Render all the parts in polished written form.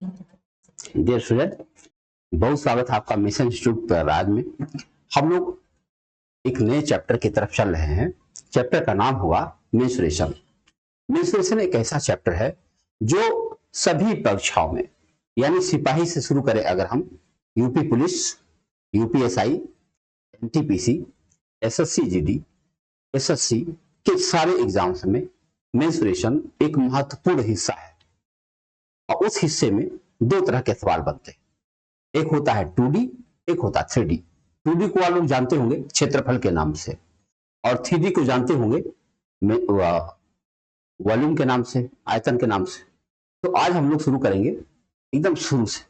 Dear student, बहुत स्वागत है आपका मिशन इंस्टीट्यूट प्रयागराज में। हम लोग एक नए चैप्टर की तरफ चल रहे हैं। चैप्टर का नाम होगा मेंसुरेशन। मेंसुरेशन एक ऐसा चैप्टर है जो सभी परीक्षाओं में, यानी सिपाही से शुरू करें अगर हम, UP police, UPSI, NTPC, SSC GD, SSC के सारे एग्जाम्स में मेंसुरेशन एक महत्वपूर्ण हिस्सा है। और उस हिस्से में दो तरह के सवाल बनते हैं, एक होता है 2D, एक होता है 3D। 2D को आप लोग जानते होंगे क्षेत्रफल के नाम से, और 3D को जानते होंगे वॉल्यूम के नाम से, आयतन के नाम से। तो आज हम लोग शुरू करेंगे एकदम शुरू से।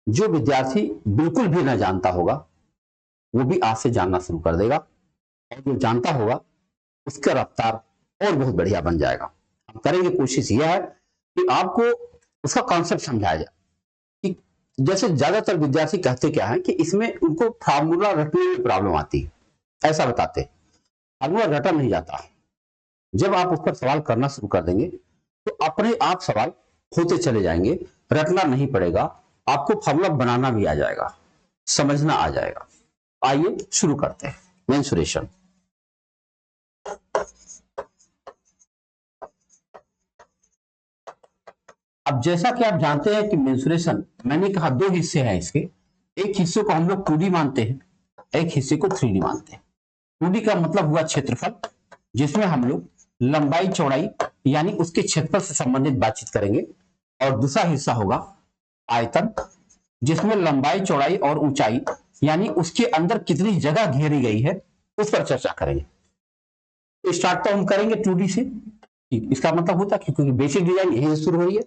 जो विद्यार्थी बिल्कुल भी ना जानता होगा वो भी आज से जानना शुरू कर देगा, और जो जानता होगा उसका रफ्तार और बहुत बढ़िया बन जाएगा। हम करेंगे, कोशिश यह है कि आपको उसका कॉन्सेप्ट समझाया जाए। कि जैसे ज्यादातर विद्यार्थी कहते क्या है कि इसमें उनको फार्मूला रटने में प्रॉब्लम आती है, ऐसा बताते हैं। फार्मूला रटा नहीं जाता। जब आप उस पर सवाल करना शुरू कर देंगे तो अपने आप सवाल होते चले जाएंगे, रटना नहीं पड़ेगा, आपको फार्मूला बनाना भी आ जाएगा, समझना आ जाएगा। आइए शुरू करते हैं मेंसुरेशन। अब जैसा कि आप जानते हैं कि मेंसुरेशन, मैंने कहा दो हिस्से हैं इसके। एक हिस्से को हम लोग 2D मानते हैं, एक हिस्से को 3D मानते हैं। 2D का मतलब हुआ क्षेत्रफल, जिसमें हम लोग लंबाई चौड़ाई यानी उसके क्षेत्रफल से संबंधित बातचीत करेंगे। और दूसरा हिस्सा होगा आयतन, जिसमें लंबाई चौड़ाई और ऊंचाई यानी उसके अंदर कितनी जगह घेरी गई है उस पर चर्चा करेंगे। तो स्टार्ट तो हम करेंगे 2D से। इसका मतलब होता है क्योंकि बेसिक डिजाइन यही से शुरू हो रही है,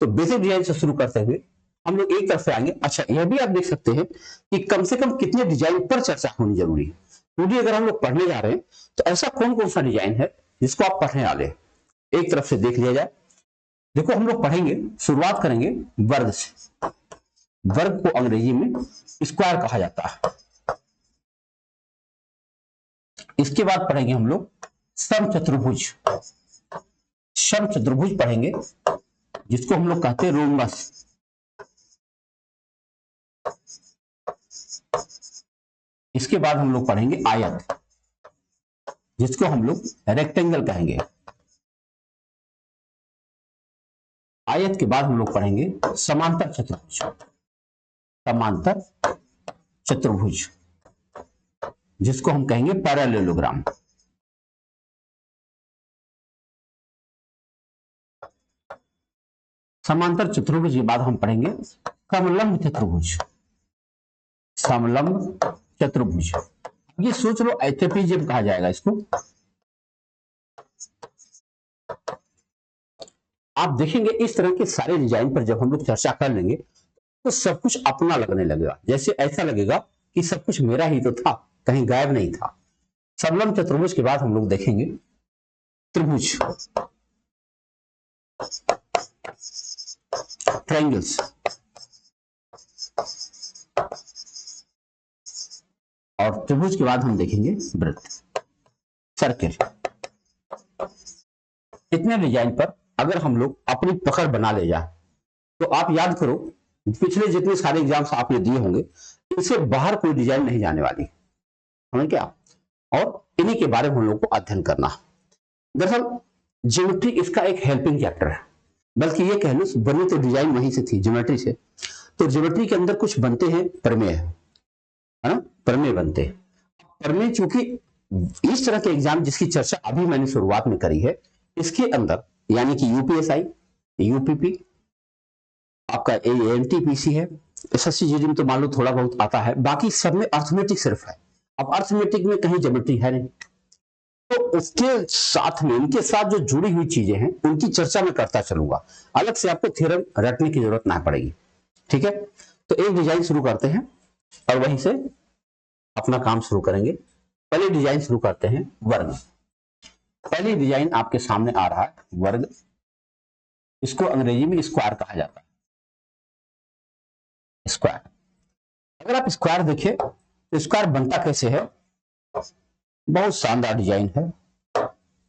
तो बेसिक डिजाइन से शुरू करते हुए हम लोग एक तरफ से आएंगे। अच्छा, यह भी आप देख सकते हैं कि कम से कम कितने डिजाइन पर चर्चा होनी जरूरी है। 2D अगर हम लोग पढ़ने जा रहे हैं तो ऐसा कौन कौन सा डिजाइन है जिसको आप पढ़ने वाले हैं, एक तरफ से देख लिया जाए। देखो, हम लोग पढ़ेंगे, शुरुआत करेंगे वर्ग से। वर्ग को अंग्रेजी में स्क्वायर कहा जाता है। इसके बाद पढ़ेंगे हम लोग समचतुर्भुज। समचतुर्भुज पढ़ेंगे जिसको हम लोग कहते हैं रोम्बस। इसके बाद हम लोग पढ़ेंगे आयत, जिसको हम लोग रेक्टेंगल कहेंगे। आयत के बाद हम लोग पढ़ेंगे समांतर चतुर्भुज। समांतर चतुर्भुज जिसको हम कहेंगे पैरेललोग्राम। समांतर चतुर्भुज के बाद हम पढ़ेंगे समलंब चतुर्भुज। समलंब चतुर्भुज, ये सोच लो ट्रेपेजियम कहा जाएगा इसको। आप देखेंगे इस तरह के सारे डिजाइन पर जब हम लोग चर्चा कर लेंगे तो सब कुछ अपना लगने लगेगा, जैसे ऐसा लगेगा कि सब कुछ मेरा ही तो था, कहीं गायब नहीं था। समलंब चतुर्भुज के बाद हम लोग देखेंगे त्रिभुज, ट्रायंगल्स, और त्रिभुज के बाद हम देखेंगे वृत्त, सर्किल। इतने डिजाइन पर अगर हम लोग अपनी पकड़ बना ले जाए तो आप याद करो, पिछले जितने सारे एग्जाम्स आपने दिए होंगे इनसे बाहर कोई डिजाइन नहीं जाने वाली, हमें क्या, और इन्हीं के बारे में हम लोग को अध्ययन करना। दरअसल ज्योमेट्री इसका एक हेल्पिंग चैप्टर है, बल्कि ये कह लो बनी तो डिजाइन वहीं से थी, ज्योमेट्री से। तो ज्योमेट्री के अंदर कुछ बनते हैं प्रमेय, है ना, प्रमेय बनते हैं। प्रमेय चूंकि इस तरह के एग्जाम जिसकी चर्चा अभी मैंने शुरुआत में करी है, इसके अंदर यानी कि यूपीएसआई, यूपीपी, आपका एनटीपीसी है, एसएससी जीडी में तो मान लो थोड़ा बहुत आता है, बाकी सब में अर्थमेटिक सिर्फ है। अब अर्थमेटिक में कहीं ज्योमेट्री है नहीं, तो उसके साथ में इनके साथ जो जुड़ी हुई चीजें हैं उनकी चर्चा मैं करता चलूंगा, अलग से आपको थ्योरम रटने की जरूरत ना पड़ेगी। ठीक है, तो एक डिजाइन शुरू करते हैं और वहीं से अपना काम शुरू करेंगे। पहले डिजाइन शुरू करते हैं वर्ग। पहली डिजाइन आपके सामने आ रहा है वर्ग, इसको अंग्रेजी में स्क्वायर कहा जाता है। स्क्वायर, अगर आप स्क्वायर देखिए तो स्क्वायर बनता कैसे है, बहुत शानदार डिजाइन है।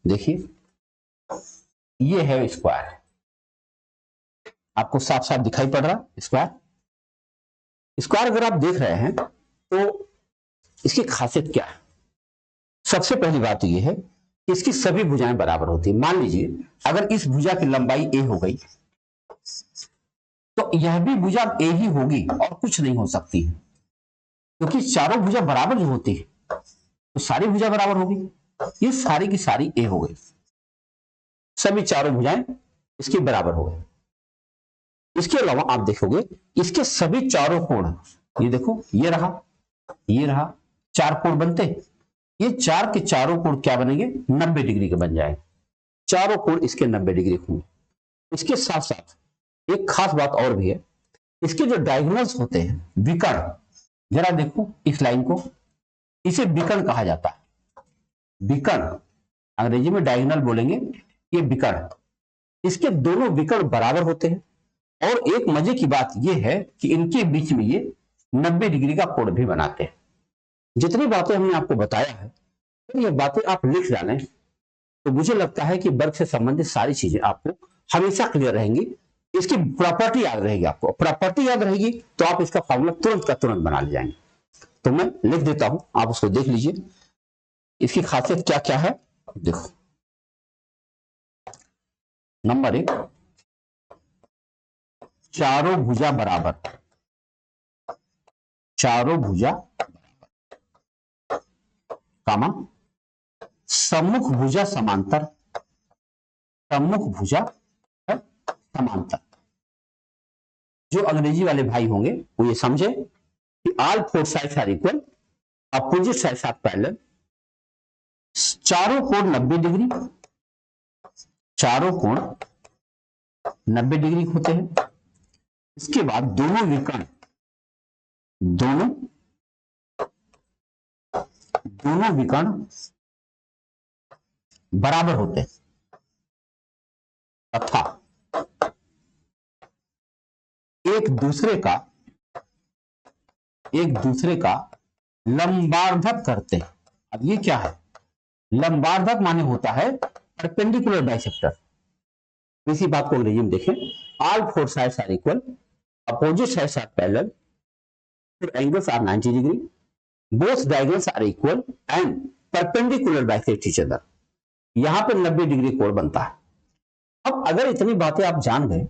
देखिए ये है स्क्वायर, आपको साफ साफ दिखाई पड़ रहा स्क्वायर। स्क्वायर अगर आप देख रहे हैं तो इसकी खासियत क्या है? सबसे पहली बात यह है कि इसकी सभी भुजाएं बराबर होती है। मान लीजिए अगर इस भुजा की लंबाई a हो गई तो यह भी भुजा a ही होगी और कुछ नहीं हो सकती है, क्योंकि चारों भुजा बराबर जो होती है तो सारी भुजा बराबर होगी। ये सारी की सारी a हो गई, सभी चारों भुजाएं इसकी बराबर हो गई। इसके अलावा आप देखोगे इसके सभी चारों कोण, ये देखो ये रहा, चार कोण बनते, ये चार के चारों कोण क्या बनेंगे? 90 डिग्री के बन जाएंगे। चारों कोण इसके 90 डिग्री होंगे। इसके साथ साथ एक खास बात और भी है, इसके जो डायगोनल्स होते हैं, विकर्ण, जरा देखो इस लाइन को, इसे विकर्ण कहा जाता है। विकर्ण अंग्रेजी में डायगोनल बोलेंगे, ये विकर्ण। इसके दोनों विकर्ण बराबर होते हैं और एक मजे की बात यह है कि इनके बीच में ये 90 डिग्री का कोण भी बनाते हैं। जितनी बातें हमने आपको बताया है, तो ये बातें आप लिख डालें तो मुझे लगता है कि वर्ग से संबंधित सारी चीजें आपको हमेशा क्लियर रहेंगी। इसकी प्रॉपर्टी याद रहेगी, आपको प्रॉपर्टी याद रहेगी तो आप इसका फॉर्मूला तुरंत का तुरंत बना ले जाएंगे। तो मैं लिख देता हूं, आप उसको देख लीजिए। इसकी खासियत क्या क्या है देखो। नंबर 1, चारों भुजा बराबर, चारों भुजा कामा सम्मुख भुजा समांतर, सम्मुख भुजा समांतर। जो अंग्रेजी वाले भाई होंगे वो ये समझे कि all four sides are equal, opposite sides are parallel, चारों कोण 90 डिग्री, चारों कोण 90 डिग्री होते हैं। इसके बाद दोनों विकर्ण, दोनों विकर्ण बराबर होते हैं तथा एक दूसरे का लंबार्धक करते हैं। अब ये क्या है? लंबार्धक माने होता है परपेंडिकुलर बाइसेक्टर। इसी बात को अंग्रेजी में देखें, all four sides are equal, opposite sides are parallel, angles are 90 degree, both diagonals are equal and perpendicular bisect each other. यहां पर 90 डिग्री कोण बनता है। अब अगर इतनी बातें आप जान गए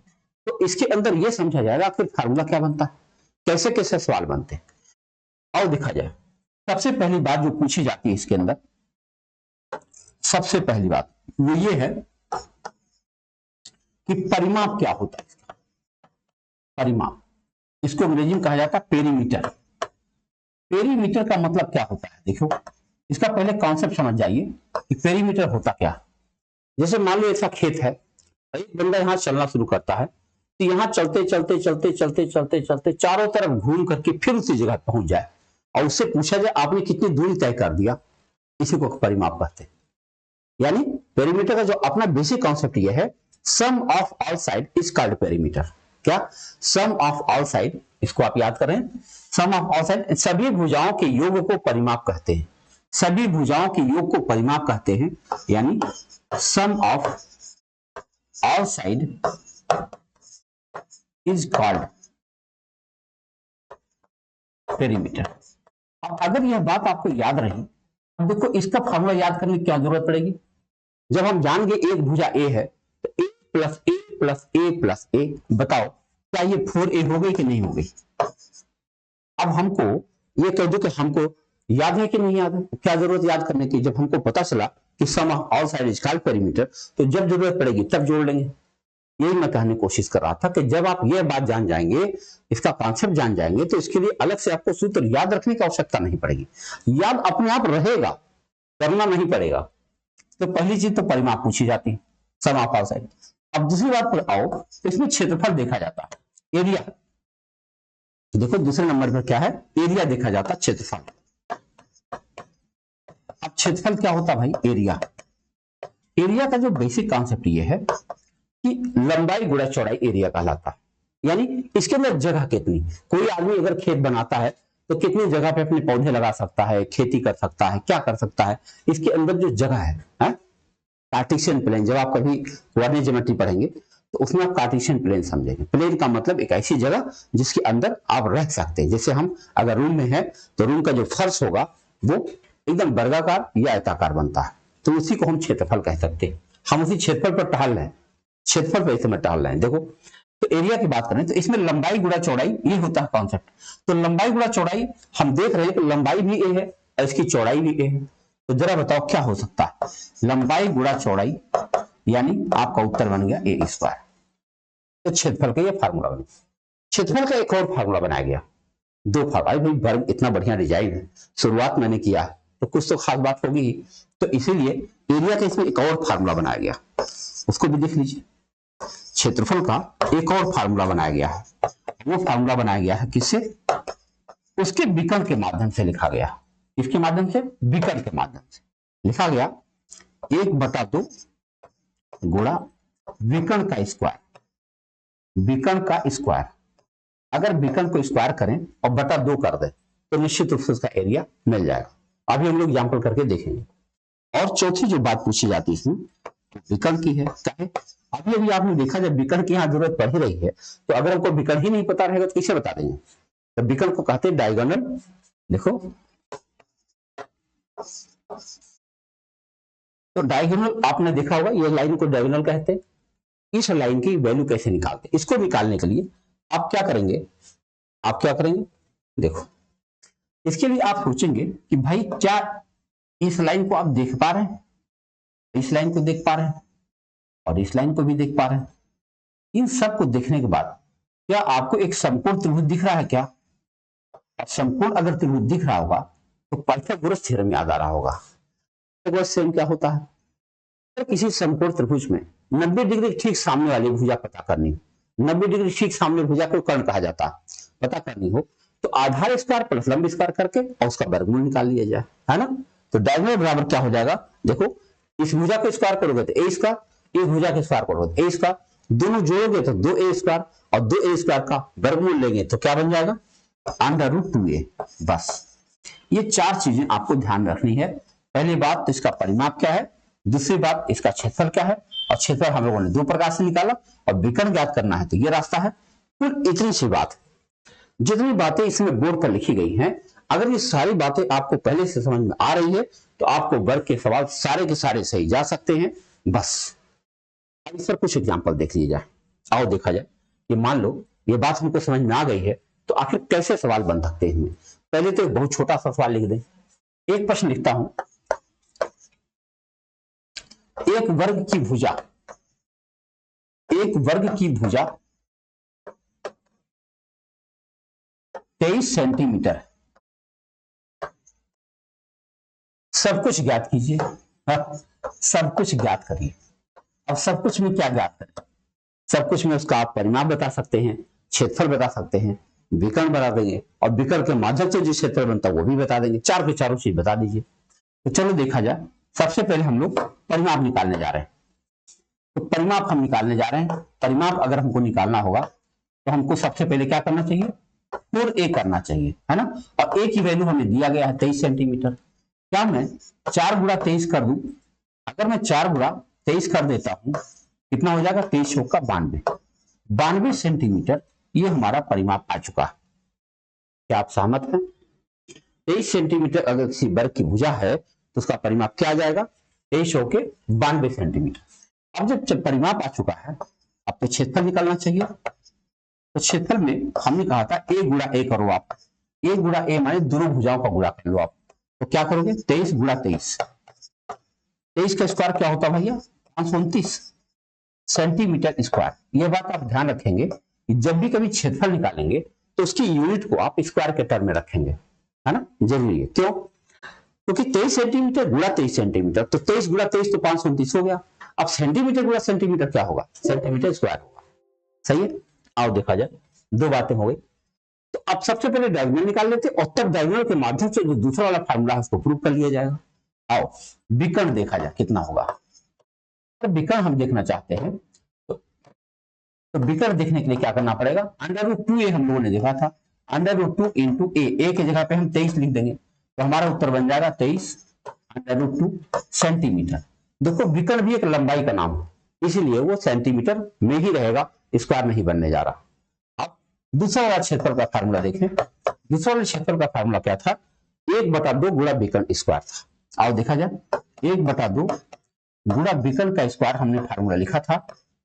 तो इसके अंदर यह समझा जाएगा आखिर फार्मूला क्या बनता है, कैसे कैसे सवाल बनते हैं। और देखा जाए, सबसे पहली बात जो पूछी जाती है इसके अंदर, सबसे पहली बात वो ये है कि परिमाप क्या होता है इसका। परिमाप, इसको अंग्रेजी में कहा जाता है पेरीमीटर। पेरीमीटर का मतलब क्या होता है? देखो इसका पहले कॉन्सेप्ट समझ जाइए कि पेरीमीटर होता क्या। जैसे मान लो ऐसा खेत है, एक बंदा यहां चलना शुरू करता है, तो यहां चलते चलते चलते चलते चलते चलते चारों तरफ घूम करके फिर उसी जगह पहुंच जाए और उससे पूछा जाए आपने कितनी दूरी तय कर दिया, इसी को परिमाप कहते हैं। यानी पेरीमीटर का जो अपना बेसिक कॉन्सेप्ट यह है, sum of all side is called perimeter. क्या? सम ऑफ ऑल साइड, इसको आप याद करें, सम ऑफ ऑल साइड, सभी भुजाओं के योग को परिमाप कहते हैं। सभी भुजाओं के योग को परिमाप कहते हैं, यानी sum of all side is called perimeter. अब अगर यह बात आपको याद रही, अब देखो इसका फॉर्मूला याद करने की क्या जरूरत पड़ेगी। जब हम जान गए एक भुजा ए है तो ए प्लस ए प्लस ए प्लस ए, बताओ क्या ये 4a हो गई कि नहीं हो गई? अब हमको ये कह दो कि हमको याद है कि नहीं याद है, क्या जरूरत याद करने की। जब हमको पता चला कि sum of all side is called perimeter, तो जब जरूरत पड़ेगी तब जोड़ लेंगे। यही मैं कहने की कोशिश कर रहा था कि जब आप यह बात जान जाएंगे, इसका कॉन्सेप्ट जान जाएंगे, तो इसके लिए अलग से आपको सूत्र याद रखने की आवश्यकता नहीं पड़ेगी, याद अपने आप रहेगा, करना नहीं पड़ेगा। तो पहली चीज तो परिमाप पूछी जाती है, सम ऑफ ऑल साइड। अब दूसरी बात पर आओ, तो इसमें क्षेत्रफल देखा जाता है, एरिया। देखो दूसरे नंबर पर क्या है, एरिया देखा जाता है, क्षेत्रफल। अब क्षेत्रफल क्या होता है भाई? एरिया। एरिया का जो बेसिक कॉन्सेप्ट ये है कि लंबाई गुणा चौड़ाई एरिया कहलाता है। यानी इसके अंदर जगह कितनी, कोई आदमी अगर खेत बनाता है तो कितनी जगह पे अपने पौधे लगा सकता है, खेती कर सकता है, क्या कर सकता है, इसके अंदर जो जगह है, कार्टेशियन प्लेन। जब आप कभी कोऑर्डिनेट ज्योमेट्री पढ़ेंगे तो उसमें आप कार्टेशियन प्लेन समझेंगे। प्लेन का मतलब एक ऐसी जगह जिसके अंदर आप रह सकते हैं। जैसे हम अगर रूम में हैं तो रूम का जो फर्श होगा वो एकदम वर्गाकार या आयताकार बनता है, तो उसी को हम क्षेत्रफल कह सकते हैं। हम उसी क्षेत्रफल पर टहल रहे हैं, क्षेत्रफल पर इस समय टहल रहे हैं। देखो तो एरिया की बात करें तो इसमें लंबाई गुणा चौड़ाई ये होता है कॉन्सेप्ट। तो लंबाई गुणा चौड़ाई हम देख रहे हैं कि लंबाई भी ए है और इसकी चौड़ाई भी ए है। तो जरा बताओ क्या हो सकता है, लंबाई गुणा चौड़ाई, यानी आपका उत्तर बन गया ए स्क्वायर। तो क्षेत्रफल का ये फार्मूला बना। क्षेत्रफल का एक और फार्मूला बनाया गया, दो फार्मूला। भाई वर्ग इतना बढ़िया डिजाइन है, शुरुआत मैंने किया तो कुछ तो खास बात होगी ही, तो इसीलिए एरिया का इसमें एक और फार्मूला बनाया गया, उसको भी देख लीजिए। क्षेत्रफल का एक और फार्मूला बनाया गया है, वो फार्मूला बनाया गया है किससे, उसके विकर्ण के माध्यम से लिखा गया। इसके माध्यम से, विकर्ण के माध्यम से लिखा गया 1/2 गुणा विकर्ण का स्क्वायर। विकर्ण का स्क्वायर, अगर विकर्ण को स्क्वायर करें और बटा 2 कर दें तो निश्चित रूप से उसका एरिया मिल जाएगा। अभी हम लोग एग्जाम्पल करके देखेंगे। और चौथी जो बात पूछी जाती है इसमें विकर्ण की है, क्या है। अभी अभी आपने देखा जब विकर्ण की यहाँ जरूरत पड़ ही रही है, तो अगर हमको विकर्ण ही नहीं पता रहेगा तो कैसे बता देंगे। तो विकर्ण को कहते हैं डायगोनल। देखो तो डायगोनल आपने देखा होगा, ये लाइन को डायगोनल कहते हैं। इस लाइन की वैल्यू कैसे निकालते हैं, इसको निकालने के लिए आप क्या करेंगे, देखो इसके लिए आप सोचेंगे कि भाई क्या इस लाइन को आप देख पा रहे हैं, इस लाइन को देख पा रहे हैं और इस लाइन को भी देख पा रहे हैं। इन सब को देखने के बाद क्या आपको एक समकोण त्रिभुज दिख रहा है क्या। और समकोण अगर त्रिभुज दिख रहा होगा तो पाइथागोरस थ्योरम याद आ रहा होगा। पाइथागोरस थ्योरम क्या होता है, तो किसी समकोण त्रिभुज में 90 डिग्री ठीक सामने वाली भुजा पता करनी, 90 डिग्री ठीक सामने भुजा को कर्ण कहा जाता है, पता करनी हो तो आधार स्क्वायर प्लस लंब स्क्वायर करके और उसका वर्गमूल निकाल लिया जाए, है ना। तो डायगोनल बराबर क्या हो जाएगा, देखो इस भुजा को स्क्वायर करोगे तो ए स्क्वायर, इस भुजा को स्क्वायर करोगे तो ए स्क्वायर, दोनों जोड़ोगे तो 2a स्क्वायर और 2a स्क्वायर का वर्गमूल लेंगे तो क्या बन जाएगा √2a। बस ये चार चीजें आपको ध्यान रखनी है। पहली बात तो इसका परिमाप क्या है, दूसरी बात इसका क्षेत्रफल क्या है, और क्षेत्रफल हम लोगों ने दो प्रकार से निकाला, और विकर्ण ज्ञात करना है तो ये रास्ता है। फिर इतनी सी बात, जितनी बातें इसमें बोर्ड पर लिखी गई हैं, अगर ये सारी बातें आपको पहले से समझ में आ रही है तो आपको वर्ग के सवाल सारे के सारे सही जा सकते हैं। बस अब इस पर कुछ एग्जाम्पल देख लीजिए, आओ देखा जाए कि मान लो ये बात हमको समझ में आ गई है तो आखिर कैसे सवाल बन सकते हैं। पहले तो एक बहुत छोटा सा सवाल लिख दें। एक प्रश्न लिखता हूं, एक वर्ग की भुजा 23 सेंटीमीटर, सब कुछ ज्ञात कीजिए। सब कुछ ज्ञात करिए। अब सब कुछ में क्या ज्ञात करें, सब कुछ में उसका आप परिमाप बता सकते हैं, क्षेत्रफल बता सकते हैं, विकर्ण बता देंगे, और विकर्ण के माध्यम से जो क्षेत्र बनता है वो भी बता देंगे। चार के चारों चीज बता दीजिए। तो चलो देखा जाए, सबसे पहले हम लोग परिमाप निकालने जा रहे हैं। तो परिमाप हम निकालने जा रहे हैं। परिमाप अगर हमको निकालना होगा तो हमको सबसे पहले क्या करना चाहिए, 4a करना चाहिए, है ना। और a की वैल्यू हमें दिया गया है 23 सेंटीमीटर। क्या मैं 4 गुणा 23 कर दूं, अगर मैं 4 गुणा 23 कर देता हूं कितना हो जाएगा, 23 चौका 92 सेंटीमीटर। ये हमारा परिमाप आ चुका है। क्या आप सहमत हैं। 23 सेंटीमीटर अगर किसी वर्ग की भुजा है तो उसका परिमाप क्या आ जाएगा, 23 चौके 92 सेंटीमीटर। अब जब परिमाप आ चुका है अब तो क्षेत्रफल निकालना चाहिए। तो क्षेत्रफल में हमने कहा था a गुणा a करो आप, a गुणा a माने दोनों भुजाओं का गुणा कर लो आप। तो क्या करोगे, 23 गुणा 23, 23 का स्क्वायर क्या होता है भैया, 529 सेंटीमीटर स्क्वायर। ये बात आप ध्यान रखेंगे कि जब भी कभी क्षेत्रफल निकालेंगे तो उसकी यूनिट को आप स्क्वायर के टर्म में रखेंगे, है ना, जरूरी है। क्यों, क्योंकि 23 सेंटीमीटर गुणा 23 सेंटीमीटर, तो 23 गुणा 23 तो 529 हो गया। अब सेंटीमीटर गुणा सेंटीमीटर क्या होगा, सेंटीमीटर स्क्वायर होगा। सही है, आओ देखा जाए, दो बातें हो गई। तो अब सबसे पहले डायगोनल निकाल लेते और तब डायगोनल के माध्यम से जो दूसरा वाला फार्मूला है उसको प्रूव कर लिया जाएगा। आओ विकर्ण देखा जाए कितना होगा। तो विकर्ण हम देखना चाहते हैं तो विकर्ण देखने के लिए क्या करना पड़ेगा, √2a हम लोगों ने देखा था, √2 इंटू ए की जगह पे हम 23 लिख देंगे तो हमारा उत्तर बन जाएगा 23 √2 सेंटीमीटर। देखो विकर्ण भी एक लंबाई का नाम है, इसलिए वो सेंटीमीटर में ही रहेगा, स्क्वायर नहीं बनने जा रहा। अब दूसरा वाला क्षेत्रफल का फार्मूला देखें। दूसरा वाले क्षेत्रफल का फार्मूला क्या था? 1/2 गुणा विकर्ण स्क्वायर था। आओ देखा जाए, 1/2 गुणा विकर्ण का स्क्वायर हमने फार्मूला लिखा था,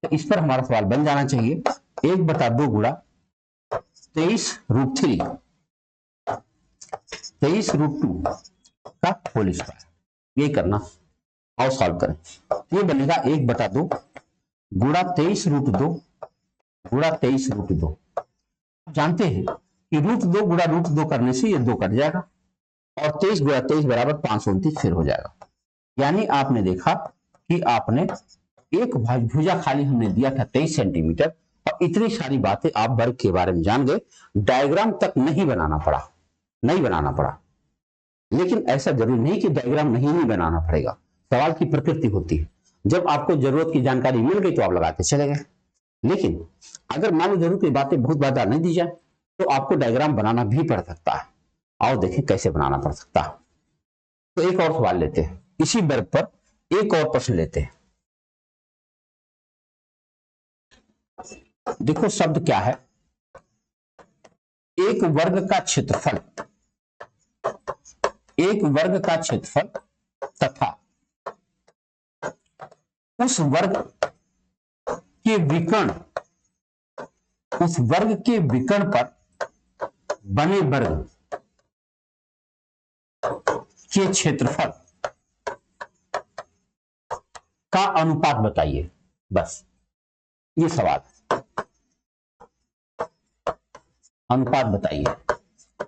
तो इस पर हमारा सवाल बन जाना चाहिए 1/2 गुणा 23√3 23√2 का होल स्क्वायर। ये करना, आओ सॉल्व करें। ये बनेगा 1/2 गुणा 23√2 गुणा 23√2। जानते हैं कि √2 गुणा √2 करने से ये 2 कट जाएगा और 23 गुणा 23 बराबर 529 फिर हो जाएगा। यानी आपने देखा कि आपने एक भुजा खाली हमने दिया था 23 सेंटीमीटर और इतनी सारी बातें आप वर्ग के बारे में जान गए, डायग्राम तक नहीं बनाना पड़ा। लेकिन ऐसा जरूरी नहीं कि डायग्राम नहीं बनाना पड़ेगा, सवाल की प्रकृति होती है। जब आपको जरूरत की जानकारी मिल गई तो आप लगाते चले गए, लेकिन अगर मान लो जरूरत की बातें बहुत ज्यादा नहीं दी जाए तो आपको डायग्राम बनाना भी पड़ सकता है। आओ देखें कैसे बनाना पड़ सकता है। तो एक और सवाल लेते हैं, इसी वर्ग पर एक और प्रश्न लेते हैं। देखो शब्द क्या है, एक वर्ग का क्षेत्रफल तथा उस वर्ग के विकर्ण पर बने वर्ग के क्षेत्रफल का अनुपात बताइए। बस ये सवाल, अनुपात बताइए।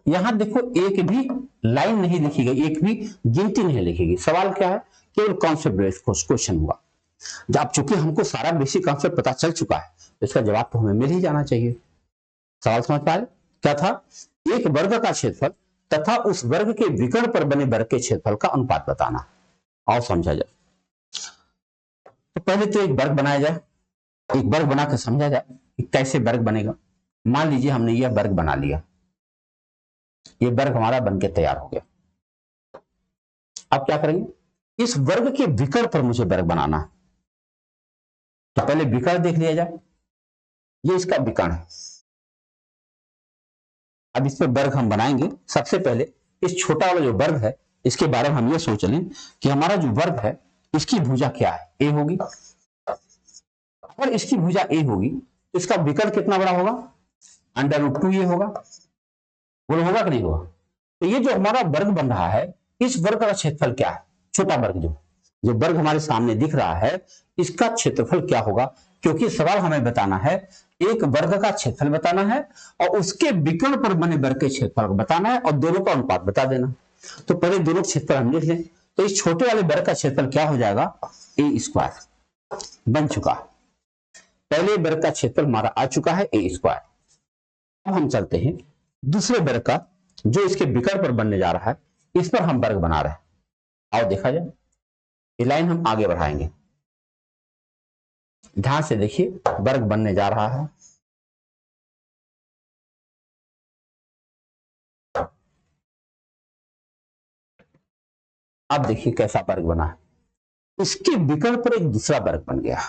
यहां देखो एक भी लाइन नहीं लिखी गई, एक भी गिनती नहीं लिखी गई। सवाल क्या है? केवल कॉन्सेप्ट बेस्ड क्वेश्चन हुआ। जब चूंकि हमको सारा बेसिक कॉन्सेप्ट पता चल चुका है तो इसका जवाब तो हमें मिल ही जाना चाहिए। सवाल समझ पाए? क्या था? एक वर्ग का क्षेत्रफल तथा उस वर्ग के विकर्ण पर बने वर्ग के क्षेत्रफल का अनुपात बताना। और समझा जाए तो पहले तो एक वर्ग बनाया जाए, एक वर्ग बनाकर समझा जाए कि कैसे वर्ग बनेगा। मान लीजिए हमने यह वर्ग बना लिया, ये वर्ग हमारा बनके तैयार हो गया। अब क्या करेंगे? इस वर्ग के विकर्ण पर मुझे वर्ग बनाना है, तो पहले विकर्ण देख लिया जाए। ये इसका विकर्ण है। अब इस पर वर्ग हम बनाएंगे। सबसे पहले इस छोटा वाला जो वर्ग है इसके बारे में हम ये सोच लें कि हमारा जो वर्ग है इसकी भुजा क्या है? ए होगी। अगर इसकी भुजा ए होगी तो इसका विकर्ण कितना बड़ा होगा? √2 ये होगा। बोलो होगा कि नहीं होगा? तो ये जो हमारा वर्ग बन रहा है, इस वर्ग का क्षेत्रफल क्या है? छोटा वर्ग जो वर्ग हमारे सामने दिख रहा है, इसका क्षेत्रफल क्या होगा? क्योंकि सवाल हमें बताना है, एक वर्ग का क्षेत्रफल बताना है और उसके विकर्ण पर बने वर्ग के क्षेत्रफल बताना है और दोनों का अनुपात बता देना। तो पहले दोनों क्षेत्रफल हम लिख लें। तो इस छोटे वाले वर्ग का क्षेत्रफल क्या हो जाएगा? ए स्क्वायर बन चुका। पहले वर्ग का क्षेत्रफल हमारा आ चुका है ए स्क्वायर। अब हम चलते हैं दूसरे वर्ग का, जो इसके विकर्ण पर बनने जा रहा है, इस पर हम वर्ग बना रहे हैं। आओ देखा जाए, ये लाइन हम आगे बढ़ाएंगे। ध्यान से देखिए, वर्ग बनने जा रहा है। अब देखिए कैसा वर्ग बना है। इसके विकर्ण पर एक दूसरा वर्ग बन गया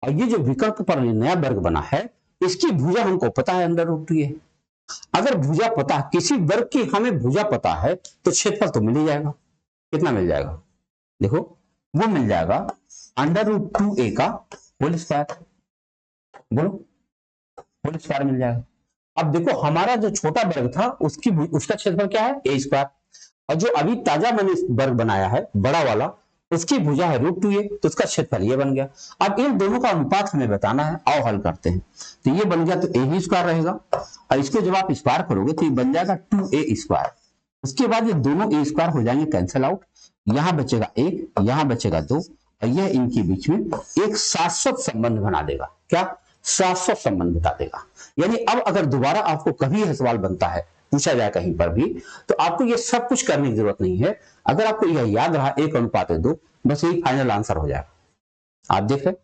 और ये जो विकर्ण पर नया वर्ग बना है, इसकी भुजा हमको पता है √2 है। अगर भुजा पता है, किसी वर्ग की हमें भुजा पता है तो क्षेत्रफल तो मिल ही जाएगा। कितना मिल जाएगा? देखो वो मिल जाएगा √2a का होल स्क्वायर। बोलो होल स्क्वायर मिल जाएगा। अब देखो हमारा जो छोटा वर्ग था उसका क्षेत्रफल क्या है? ए स्क्वायर। और जो अभी ताजा मैंने वर्ग बनाया है बड़ा वाला, उसकी भुजा है √2a, तो उसका क्षेत्रफल ये बन गया। अब इन दोनों का अनुपात हमें बताना है। आओ हल करते हैं। तो ये बन गया तो ए ही स्क्वायर रहेगा और इसको जब आप स्क्वायर करोगे तो ये बन जाएगा 2a स्क्वायर। उसके बाद ये दोनों ए स्क्वायर हो जाएंगे कैंसिल आउट। यहां बचेगा 1, यहां बचेगा 2 और यह इनके बीच में एक शाश्वत संबंध बना देगा। क्या? शाश्वत संबंध बता देगा। यानी अब अगर दोबारा आपको कभी यह सवाल बनता है, पूछा जाए कहीं पर भी, तो आपको ये सब कुछ करने की जरूरत नहीं है। अगर आपको यह याद रहा 1:2, बस यही फाइनल आंसर हो जाएगा। आप देख रहे,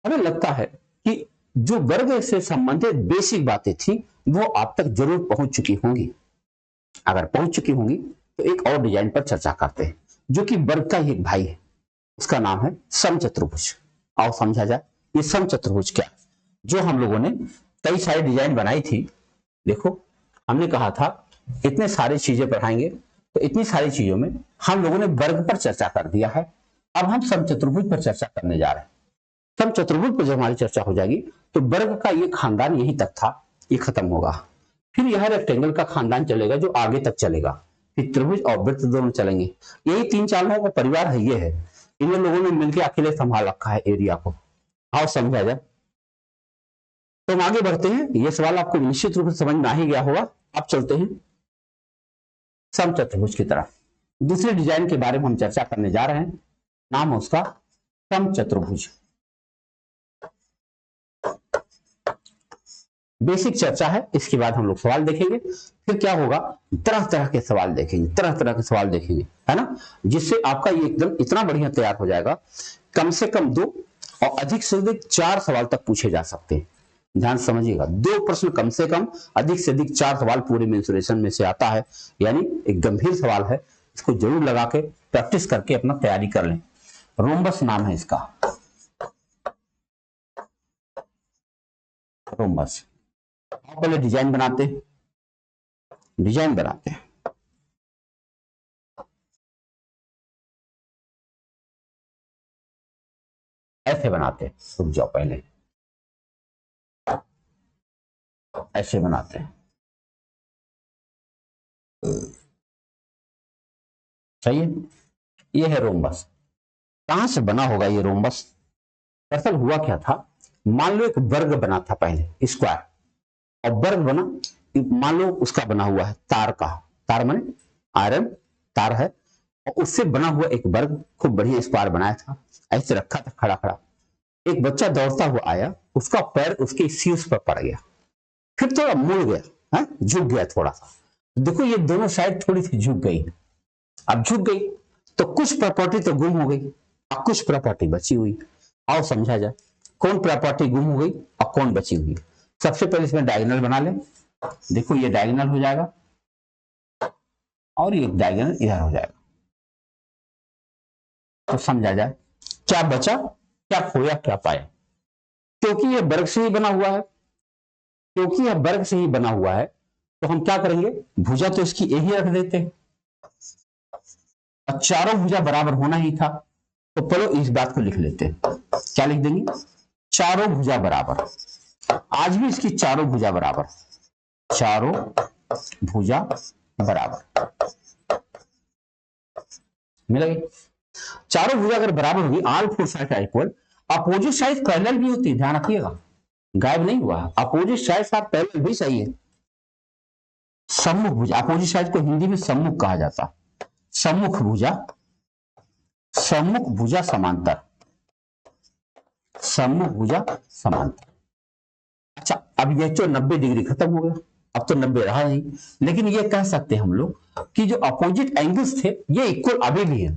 हमें लगता है कि जो वर्ग से संबंधित बेसिक बातें थी वो आप तक जरूर पहुंच चुकी होंगी। अगर पहुंच चुकी होंगी तो एक और डिजाइन पर चर्चा करते हैं, जो कि वर्ग का ही एक भाई है। उसका नाम है समचतुर्भुज। आओ समझा जाए। ये समचतुर्भुज क्या, जो हम लोगों ने कई सारी डिजाइन बनाई थी। देखो हमने कहा था इतने सारी चीजें पढ़ाएंगे, तो इतनी सारी चीजों में हम लोगों ने वर्ग पर चर्चा कर दिया है। अब हम समचतुर्भुज पर चर्चा करने जा रहे हैं। समचतुर्भुज पर जब हमारी चर्चा हो जाएगी तो वर्ग का ये खानदान यहीं तक था, ये खत्म होगा। फिर यह रेक्टेंगल का खानदान चलेगा जो आगे तक चलेगा, फिर त्रिभुज और वृत्त दोनों चलेंगे। यही 3-4 लोगों का परिवार है, ये है। इन लोगों ने मिलकर अकेले संभाल रखा है एरिया को। आओ समझा जाए। तो हम आगे बढ़ते हैं। ये सवाल आपको निश्चित रूप से समझ में आ ही गया होगा। अब चलते हैं समचतुर्भुज की तरफ। दूसरे डिजाइन के बारे में हम चर्चा करने जा रहे हैं, नाम है उसका समचतुर्भुज। बेसिक चर्चा है, इसके बाद हम लोग सवाल देखेंगे। फिर क्या होगा, तरह तरह के सवाल देखेंगे, तरह तरह के सवाल देखेंगे, है ना, जिससे आपका ये एकदम इतना बढ़िया तैयार हो जाएगा। कम से कम 2 और अधिक से अधिक 4 सवाल तक पूछे जा सकते हैं। ध्यान समझिएगा, 2 प्रश्न कम से कम, अधिक से अधिक 4 सवाल पूरे मेंसुरेशन में से आता है। यानी एक गंभीर सवाल है, इसको जरूर लगा के प्रैक्टिस करके अपना तैयारी कर लें। रोम्बस नाम है इसका, रोम्बस। पहले डिजाइन बनाते हैं, डिजाइन बनाते हैं। ऐसे बनाते हैं, रुक जाओ, पहले ऐसे बनाते हैं। सही है, ये है रोम्बस। कहां से बना होगा ये रोम्बस? दरअसल हुआ क्या था, मान लो एक वर्ग बना था पहले, स्क्वायर, और वर्ग बना, मान लो उसका बना हुआ है तार का, तार माने आयरन तार है, और उससे बना हुआ एक वर्ग खूब बढ़िया स्क्वायर बनाया था, ऐसे रखा था खड़ा खड़ा। एक बच्चा दौड़ता हुआ आया, उसका पैर उसके शीर्ष पर पड़ गया, फिर थोड़ा मुड़ गया, है झुक गया थोड़ा सा। देखो ये दोनों साइड थोड़ी सी झुक गई। अब झुक गई तो कुछ प्रॉपर्टी तो गुम हो गई और कुछ प्रॉपर्टी बची हुई। आओ समझा जाए, कौन प्रॉपर्टी गुम हो गई और कौन बची हुई। सबसे पहले इसमें डायगोनल बना लें। देखो ये डायगोनल हो जाएगा और ये डायगोनल इधर हो जाएगा, तो समझा जाए क्या बचा, क्या खोया, क्या पाया। क्योंकि ये वर्ग से ही बना हुआ है, क्योंकि यह वर्ग से ही बना हुआ है, तो हम क्या करेंगे, भुजा तो इसकी यही रख देते हैं, और चारों भुजा बराबर होना ही था। तो चलो इस बात को लिख लेते हैं। क्या लिख देंगे, चारों भुजा बराबर। आज भी इसकी चारों भुजा बराबर, चारों भुजा बराबर मिलेगी। चारों भुजा अगर बराबर होगी, all four side equal, opposite side parallel भी होती है, ध्यान रखिएगा, गायब नहीं हुआ। अपोजिट साइड साथ पैरेलल भी सही है। सम्मुख भुजा, अपोजिट साइड को हिंदी में सम्मुख कहा जाता, सम्मुख भुजा, सम्मुख भुजा समांतर, सम्मुख भुजा समांतर। अच्छा, अब ये जो 90 डिग्री खत्म हो गया, अब तो 90 रहा नहीं, लेकिन ये कह सकते हैं हम लोग कि जो अपोजिट एंगल्स थे ये इक्वल अभी भी है।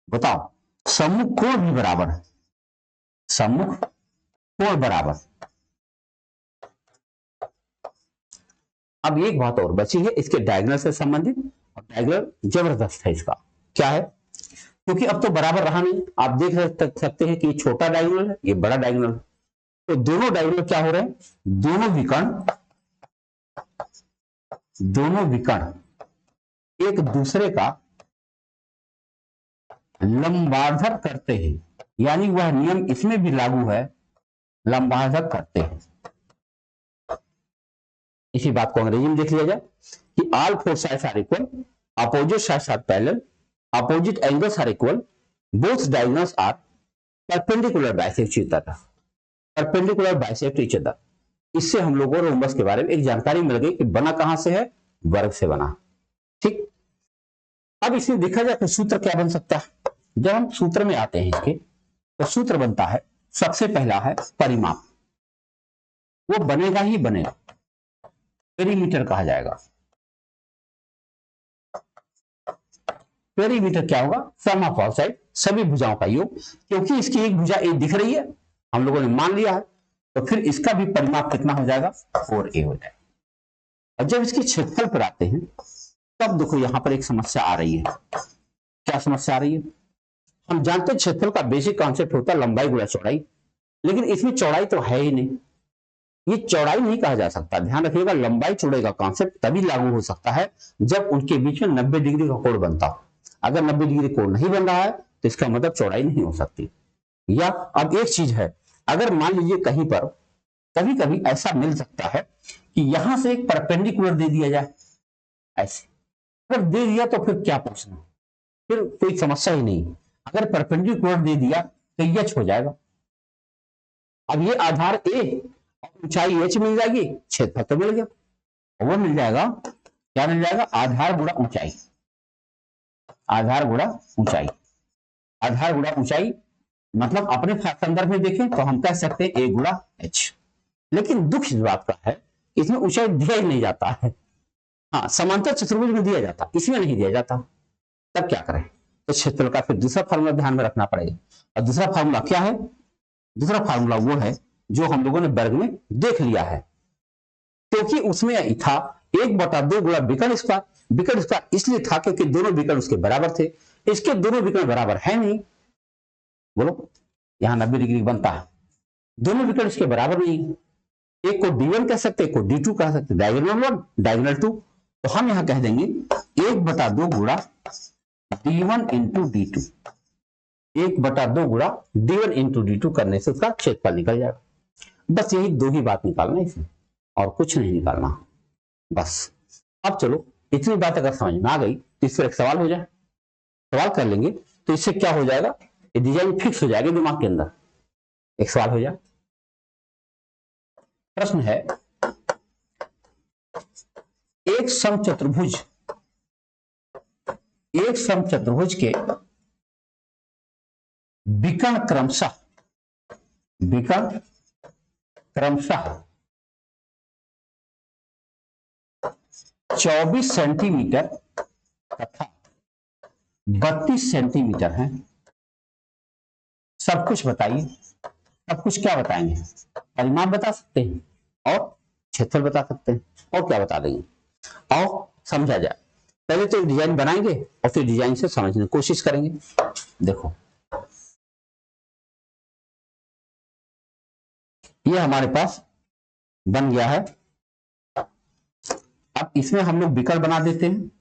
बताओ, सम्मुख कोण भी बराबर है, सम्मुख कोण बराबर। अब एक बात और बची है इसके डायगोनल से संबंधित, और डायगोनल जबरदस्त है इसका। क्या है, क्योंकि अब तो बराबर रहा नहीं, आप देख सकते हैं कि ये छोटा डायगोनल है, ये बड़ा डायगोनल है, तो दोनों डायगोनल क्या हो रहे हैं, दोनों विकर्ण एक दूसरे का लंबार्धक करते हैं। यानी वह नियम इसमें भी लागू है, लंबार्धक करते हैं। इसी बात को अंग्रेजी में देख लिया जाए कि all four sides are equal, opposite sides are parallel, opposite angles are equal, both diagonals are perpendicular bisect each other, perpendicular bisect each other. इससे हम लोगों को रोम्बस के बारे में एक जानकारी मिल गई कि बना कहां से है, वर्ग से बना। ठीक, अब इसमें देखा जाए तो सूत्र क्या बन सकता है। जब हम सूत्र में आते हैं इसके, तो सूत्र बनता है, सबसे पहला है परिमाप, वो बनेगा ही बनेगा, पेरीमीटर कहा जाएगा। पेरीमीटर क्या होगा, सम ऑफ ऑल साइड, सभी भुजाओं का योग। क्योंकि इसकी एक भुजा ए दिख रही है, हम लोगों ने मान लिया है, तो फिर इसका भी परिमाप कितना हो जाएगा, 4a हो जाएगा। और जब इसके क्षेत्रफल पर आते हैं, तब देखो यहां पर एक समस्या आ रही है। क्या समस्या आ रही है, हम जानते हैं क्षेत्रफल का बेसिक कॉन्सेप्ट होता है लंबाई गुणा चौड़ाई, लेकिन इसमें चौड़ाई तो है ही नहीं, ये चौड़ाई नहीं कहा जा सकता। ध्यान रखिएगा, लंबाई चौड़ाई का कॉन्सेप्ट तभी लागू हो सकता है जब उनके बीच में 90 डिग्री का कोण बनता हो। अगर 90 डिग्री कोण नहीं बन रहा है तो इसका मतलब चौड़ाई नहीं हो सकती। या अब एक चीज है, अगर मान लीजिए कहीं पर कभी कभी ऐसा मिल सकता है कि यहां से एक परपेंडिकुलर दे दिया जाए, ऐसे अगर दे दिया तो फिर क्या पूछना, फिर कोई समस्या ही नहीं। अगर परपेंडिकुलर दे दिया तो एच हो जाएगा। अब ये आधार ए और ऊंचाई एच मिल जाएगी, क्षेत्रफल तो मिल गया, वो मिल जाएगा, क्या मिल जाएगा, आधार गुणा ऊंचाई, आधार गुणा ऊंचाई, आधार गुणा ऊंचाई। मतलब अपने संदर्भ में देखें तो हम कह सकते हैं ए गुणा एच। लेकिन दुख इस बात का है इसमें ऊंचाई दिया ही नहीं जाता है। हाँ, समांतर चतुर्भुज में दिया जाता, इसमें नहीं दिया जाता, तब क्या करें, तो क्षेत्रफल का फिर दूसरा फार्मूला ध्यान में रखना पड़ेगा। और दूसरा फार्मूला क्या है, दूसरा फार्मूला वो है जो हम लोगों ने वर्ग में देख लिया है, क्योंकि उसमें था 1/2 गुणा विकर्ण स्क्वायर। विकर्ण स्क्वायर इसलिए था क्योंकि दोनों विकर्ण उसके बराबर थे, इसके दोनों विकर्ण बराबर है नहीं, बोलो यहां 90 डिग्री बनता है, दोनों विकर्ण इसके बराबर नहीं, एक को D1 कह सकते, एक को D2 कह सकते, डायगोनल 1 डायगोनल 2। तो हम यहां कह देंगे 1/2 गुणा D1 इंटू D2, 1/2 गुणा D1 इंटू D2 करने से उसका क्षेत्रफल निकल जाएगा। बस यही दो ही बात निकालना है इसमें, और कुछ नहीं निकालना बस। अब चलो, इतनी बात अगर समझ में आ गई तो इस पर एक सवाल हो जाए, सवाल कर लेंगे तो इससे क्या हो जाएगा, ये डिजाइन फिक्स हो जाएगी दिमाग के अंदर। एक सवाल हो जाए, प्रश्न है, एक समचतुर्भुज, एक समचतुर्भुज के विकर्ण क्रमशः, विकर्ण क्रमशः 24 सेंटीमीटर तथा 32 सेंटीमीटर है। सब कुछ बताइए, सब कुछ क्या बताएंगे, परिमाप बता सकते हैं और क्षेत्रफल बता सकते हैं, और क्या बता देंगे, और समझा जाए। पहले तो डिजाइन बनाएंगे और फिर डिजाइन से समझने की कोशिश करेंगे। देखो ये हमारे पास बन गया है। अब इसमें हम लोग विकर्ण बना देते हैं,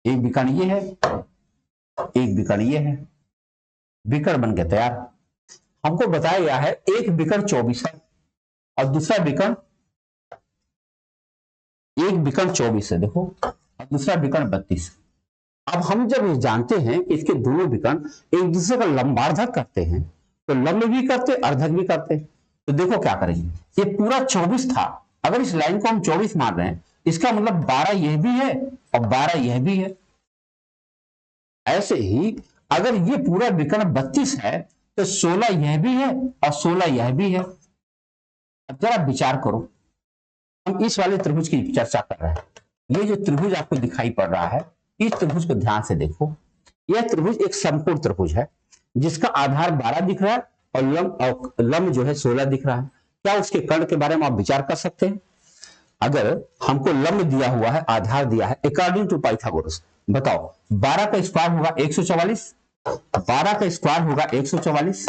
एक विकर्ण ये है, एक विकर्ण ये है, विकर्ण बन के तैयार। हमको बताया गया है एक विकर्ण 24 है और दूसरा विकर्ण, एक विकर्ण 24 है देखो, और दूसरा विकर्ण 32। अब हम जब ये जानते हैं कि इसके दोनों विकर्ण एक दूसरे का लंबार्धक करते हैं, तो लंब भी करते अर्धक भी करते, तो देखो क्या करेंगे, ये पूरा 24 था, अगर इस लाइन को हम 24 मान रहे हैं, इसका मतलब 12 यह भी है और 12 यह भी है। ऐसे ही अगर ये पूरा विकर्ण 32 है तो 16 यह भी है और 16 यह भी है। अब जरा विचार करो, हम इस वाले त्रिभुज की चर्चा कर रहे हैं, ये जो त्रिभुज आपको दिखाई पड़ रहा है, इस त्रिभुज को ध्यान से देखो। यह त्रिभुज एक समकोण त्रिभुज है जिसका आधार 12 दिख रहा है और लंब जो है 16 दिख रहा है। क्या उसके कर्ण के बारे में आप विचार कर सकते हैं? अगर हमको लंब दिया हुआ है, आधार दिया है, अकॉर्डिंग टू पाइथागोरस, बताओ 12 का स्क्वायर होगा 144, 12 का स्क्वायर होगा 144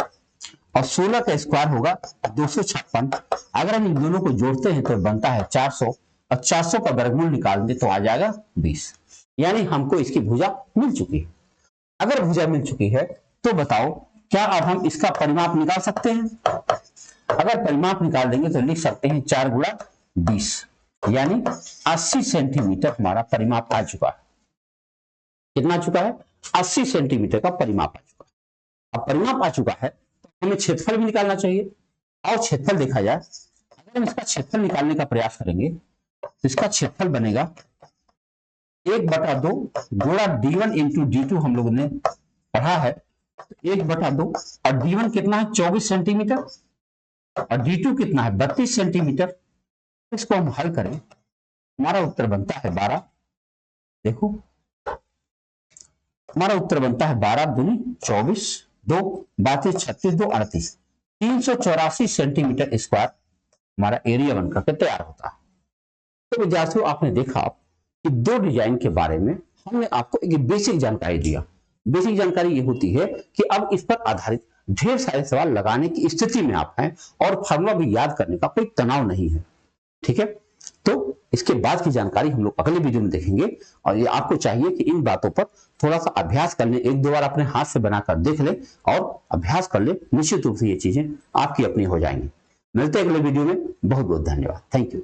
और 16 का स्क्वायर होगा 256। अगर हम इन दोनों को जोड़ते हैं तो बनता है 400 और 400 का वर्गमूल निकाल दे तो आ जाएगा 20। यानी हमको इसकी भुजा मिल चुकी है। अगर भुजा मिल चुकी है तो बताओ क्या अब हम इसका परिमाप निकाल सकते हैं? अगर परिमाप निकाल देंगे तो लिख सकते हैं 4 गुणा 20, यानी 80 सेंटीमीटर हमारा परिमाप आ चुका है। कितना आ चुका है? 80 सेंटीमीटर का परिमाप आ चुका है। अब परिमाप आ चुका है तो हमें क्षेत्रफल भी निकालना चाहिए। और क्षेत्रफल देखा जाए, अगर हम इसका क्षेत्रफल निकालने का प्रयास करेंगे तो इसका क्षेत्रफल बनेगा 1/2 गुणा D1 इंटू D2, हम लोगों ने पढ़ा है, 1/2 और D1 कितना है 24 सेंटीमीटर और D2 कितना है 32 सेंटीमीटर। इसको हम हल करें, हमारा उत्तर बनता है 12। देखो हमारा उत्तर बनता है 12 दूनी 24, 2 बातें 36, 2 38, 384 सेंटीमीटर स्क्वायर हमारा एरिया बनकर के तैयार होता है। तो विद्यार्थियों आपने देखा कि दो डिजाइन के बारे में हमने आपको एक बेसिक जानकारी दिया बेसिक जानकारी ये होती है कि अब इस पर आधारित ढेर सारे सवाल लगाने की स्थिति में आप हैं और फार्मूला भी याद करने का कोई तनाव नहीं है। ठीक है, तो इसके बाद की जानकारी हम लोग अगले वीडियो में देखेंगे और ये आपको चाहिए कि इन बातों पर थोड़ा सा अभ्यास कर ले, एक दो बार अपने हाथ से बनाकर देख ले और अभ्यास कर ले, निश्चित रूप से ये चीजें आपकी अपनी हो जाएंगी। मिलते हैं अगले वीडियो में, बहुत बहुत धन्यवाद, थैंक यू।